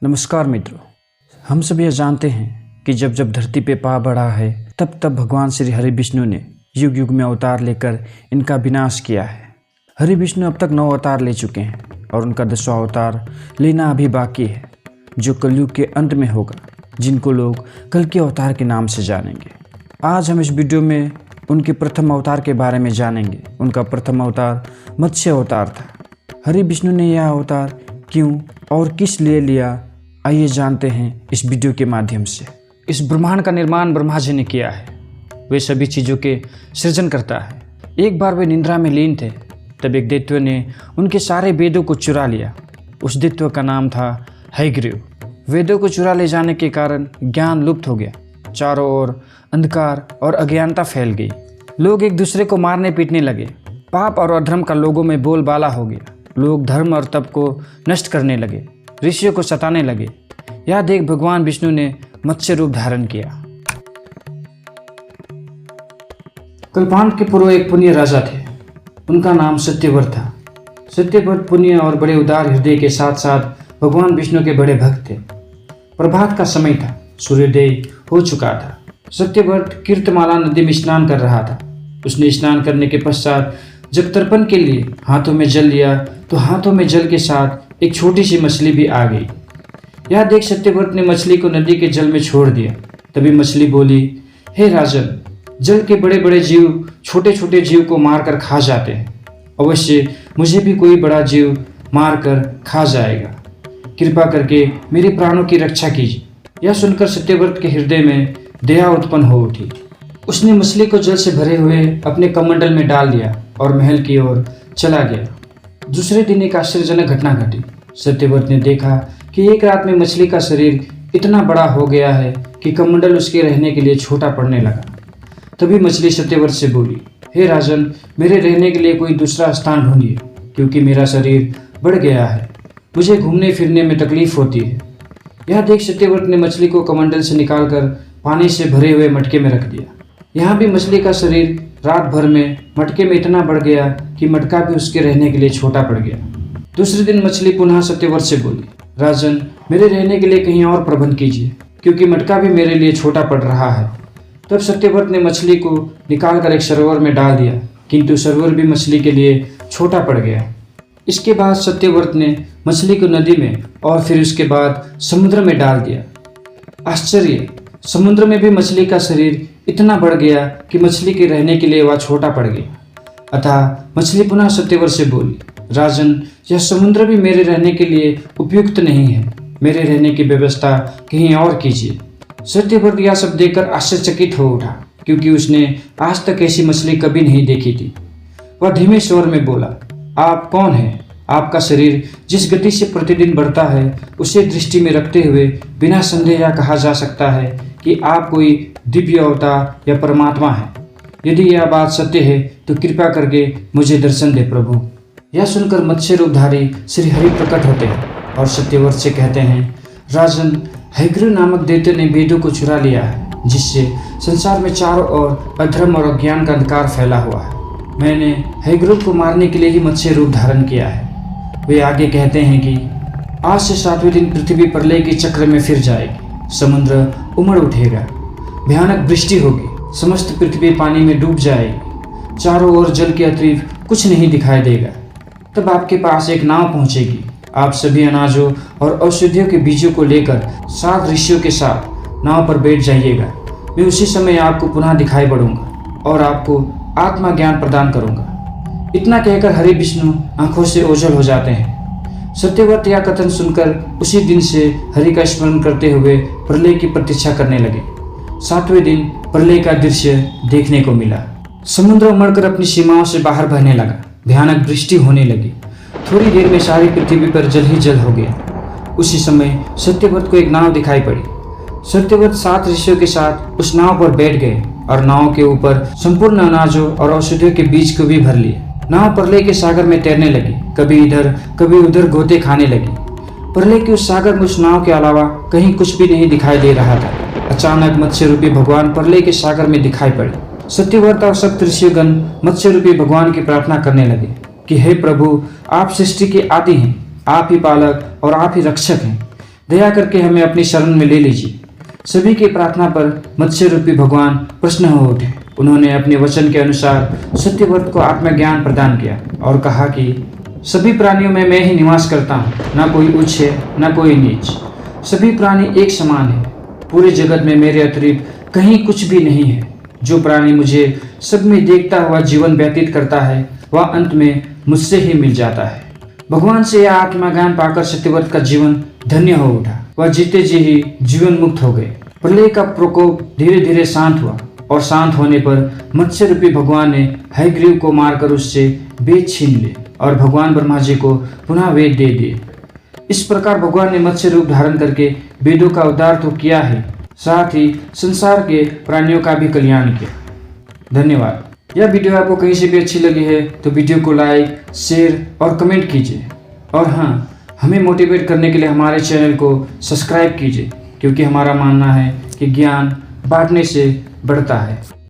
नमस्कार मित्रों, हम सब यह जानते हैं कि जब जब धरती पे पाप बढ़ा है तब तब भगवान श्री हरि विष्णु ने युग युग में अवतार लेकर इनका विनाश किया है। हरि विष्णु अब तक 9 अवतार ले चुके हैं और उनका 10वां अवतार लेना अभी बाकी है, जो कलयुग के अंत में होगा, जिनको लोग कल के अवतार के नाम से जानेंगे। आज हम इस वीडियो में उनके प्रथम अवतार के बारे में जानेंगे। उनका प्रथम अवतार मत्स्य अवतार था। हरि विष्णु ने यह अवतार क्यों और किस लिए लिया, आइए जानते हैं इस वीडियो के माध्यम से। इस ब्रह्मांड का निर्माण ब्रह्मा जी ने किया है। वे सभी चीज़ों के सृजन करता है। एक बार वे निद्रा में लीन थे, तब एक दैत्य ने उनके सारे वेदों को चुरा लिया। उस दैत्य का नाम था हयग्रीव। वेदों को चुरा ले जाने के कारण ज्ञान लुप्त हो गया। चारों ओर अंधकार और अज्ञानता फैल गई। लोग एक दूसरे को मारने पीटने लगे। पाप और अधर्म का लोगों में बोलबाला हो गया। लोग धर्म और तप को नष्ट करने लगे, ऋषियों को सताने लगे। यह देख भगवान विष्णु ने मत्स्य रूप धारण किया। कल्पांत के पूर्व एक पुण्य राजा थे। उनका नाम सत्यव्रत था। सत्यव्रत पुण्य और बड़े उदार हृदय के साथ साथ भगवान विष्णु के बड़े भक्त थे। प्रभात का समय था, सूर्योदय हो चुका था। सत्यव्रत कीर्तमाला नदी में स्नान कर रहा था। उसने स्नान करने के पश्चात जब तर्पण के लिए हाथों में जल लिया तो हाथों में जल के साथ एक छोटी सी मछली भी आ गई। यह देख सत्यव्रत ने मछली को नदी के जल में छोड़ दिया। तभी मछली बोली, हे राजन, जल के बड़े बड़े जीव छोटे छोटे जीव को मारकर खा जाते हैं। अवश्य मुझे भी कोई बड़ा जीव मारकर खा जाएगा। कृपा करके मेरे प्राणों की रक्षा कीजिए। यह सुनकर सत्यव्रत के हृदय में दया उत्पन्न हो उठी। उसने मछली को जल से भरे हुए अपने कमंडल में डाल दिया और महल की ओर चला गया। दूसरे दिन एक आश्चर्यजनक घटना घटी। सत्यव्रत ने देखा कि एक रात में मछली का शरीर इतना बड़ा हो गया है कि कमंडल उसके रहने के लिए छोटा पड़ने लगा। तभी मछली सत्यव्रत से बोली, हे राजन, मेरे रहने के लिए कोई दूसरा स्थान ढूंढिए, क्योंकि मेरा शरीर बढ़ गया है। मुझे घूमने फिरने में तकलीफ होती है। यह देख सत्यव्रत ने मछली को कमंडल से निकालकर पानी से भरे हुए मटके में रख दिया। यहाँ भी मछली का शरीर रात भर में मटके में इतना बढ़ गया कि मटका भी उसके रहने के लिए छोटा पड़ गया। दूसरे दिन मछली पुनः सत्यव्रत से बोली, राजन, मेरे रहने के लिए कहीं और प्रबंध कीजिए, क्योंकि मटका भी मेरे लिए छोटा पड़ रहा है। तब सत्यव्रत ने मछली को निकालकर एक सरोवर में डाल दिया, किंतु सरोवर भी मछली के लिए छोटा पड़ गया। इसके बाद सत्यव्रत ने मछली को नदी में और फिर उसके बाद समुद्र में डाल दिया। आश्चर्य, समुद्र में भी मछली का शरीर इतना बढ़ गया कि मछली के रहने के लिए वह छोटा पड़ गया। अतः मछली पुनः सत्यव्रत से बोली, राजन, यह समुद्र भी मेरे रहने के लिए उपयुक्त नहीं है। मेरे रहने की व्यवस्था कहीं और कीजिए। सत्यव्रत यह सब देखकर आश्चर्यचकित हो उठा, क्योंकि उसने आज तक ऐसी मछली कभी नहीं देखी थी। वह धीमे स्वर में बोला, आप कौन हैं? आपका शरीर जिस गति से प्रतिदिन बढ़ता है, उसे दृष्टि में रखते हुए बिना संदेह यह कहा जा सकता है कि आप कोई दिव्य अवतार या परमात्मा है। यदि यह बात सत्य है तो कृपा करके मुझे दर्शन दे प्रभु। यह सुनकर मत्स्य रूपधारी श्री हरि प्रकट होते हैं और सत्यव्रत से कहते हैं, राजन, हयग्रीव नामक दैत्य ने वेदों को चुरा लिया है, जिससे संसार में चारों ओर अधर्म और अज्ञान का अंधकार फैला हुआ है। मैंने हयग्रीव को मारने के लिए ही मत्स्य रूप धारण किया है। वे आगे कहते हैं कि आज से 7वें दिन पृथ्वी प्रलय के चक्र में फिर जाएगी। समुद्र उमड़ उठेगा, भयानक वृष्टि होगी, समस्त पृथ्वी पानी में डूब जाएगी। चारों ओर जल के अतिरिक्त कुछ नहीं दिखाई देगा। तब आपके पास एक नाव पहुंचेगी। आप सभी अनाजों और औषधियों के बीजों को लेकर 7 ऋषियों के साथ नाव पर बैठ जाइएगा। मैं उसी समय आपको पुनः दिखाई पड़ूंगा और आपको आत्मा ज्ञान प्रदान करूंगा। इतना कहकर हरि विष्णु आंखों से ओझल हो जाते हैं। सत्यव्रत यह कथन सुनकर उसी दिन से हरि का स्मरण करते हुए प्रलय की प्रतीक्षा करने लगे। 7वें दिन प्रलय का दृश्य देखने को मिला। समुद्र उमड़कर अपनी सीमाओं से बाहर बहने लगा। भयानक वृष्टि होने लगी। थोड़ी देर में सारी पृथ्वी पर जल ही जल हो गया। उसी समय सत्यव्रत को एक नाव दिखाई पड़ी। सत्यव्रत 7 ऋषियों के साथ उस नाव पर बैठ गए और नाव के ऊपर संपूर्ण अनाजों और औषधियों के बीज को भी भर लिए। नाव प्रलय के सागर में तैरने लगी। कभी इधर कभी उधर गोते खाने लगी। प्रलय के उस सागर में उस नाव के अलावा कहीं कुछ भी नहीं दिखाई दे रहा था। अचानक मत्स्य रूपी भगवान प्रलय के सागर में दिखाई पड़े। सत्यव्रत और सप्त ऋषिगण मत्स्य रूपी भगवान की प्रार्थना करने लगे कि हे प्रभु, आप सृष्टि के आदि हैं, आप ही पालक और आप ही रक्षक हैं। दया करके हमें अपनी शरण में ले लीजिए। सभी की प्रार्थना पर मत्स्य रूपी भगवान प्रसन्न हो उठे। उन्होंने अपने वचन के अनुसार सत्यव्रत को आत्मज्ञान प्रदान किया और कहा कि सभी प्राणियों में मैं ही निवास करता हूँ, ना कोई उच्च है ना कोई नीच। सभी प्राणी एक समान है। पूरे जगत में मेरे अतिरिक्त कहीं कुछ भी नहीं है। जो प्राणी मुझे सब में देखता हुआ जीवन व्यतीत करता है वह अंत में मुझसे ही मिल जाता है। भगवान से यह आत्मज्ञान पाकर सत्यव्रत का जीवन धन्य हो उठा। वह जीते जी ही जीवन मुक्त हो गए। प्रलय का प्रकोप धीरे धीरे शांत हुआ और शांत होने पर मत्स्य रूपी भगवान ने हयग्रीव को मारकर उससे वेद छीन लिए और भगवान ब्रह्मा जी को पुनः वेद दे दिए। इस प्रकार भगवान ने मत्स्य रूप धारण करके वेदों का उद्धार तो किया है, साथ ही संसार के प्राणियों का भी कल्याण किया। धन्यवाद। यह वीडियो आपको कहीं से भी अच्छी लगी है तो वीडियो को लाइक, शेयर और कमेंट कीजिए। और हाँ, हमें मोटिवेट करने के लिए हमारे चैनल को सब्सक्राइब कीजिए, क्योंकि हमारा मानना है कि ज्ञान बांटने से बढ़ता है।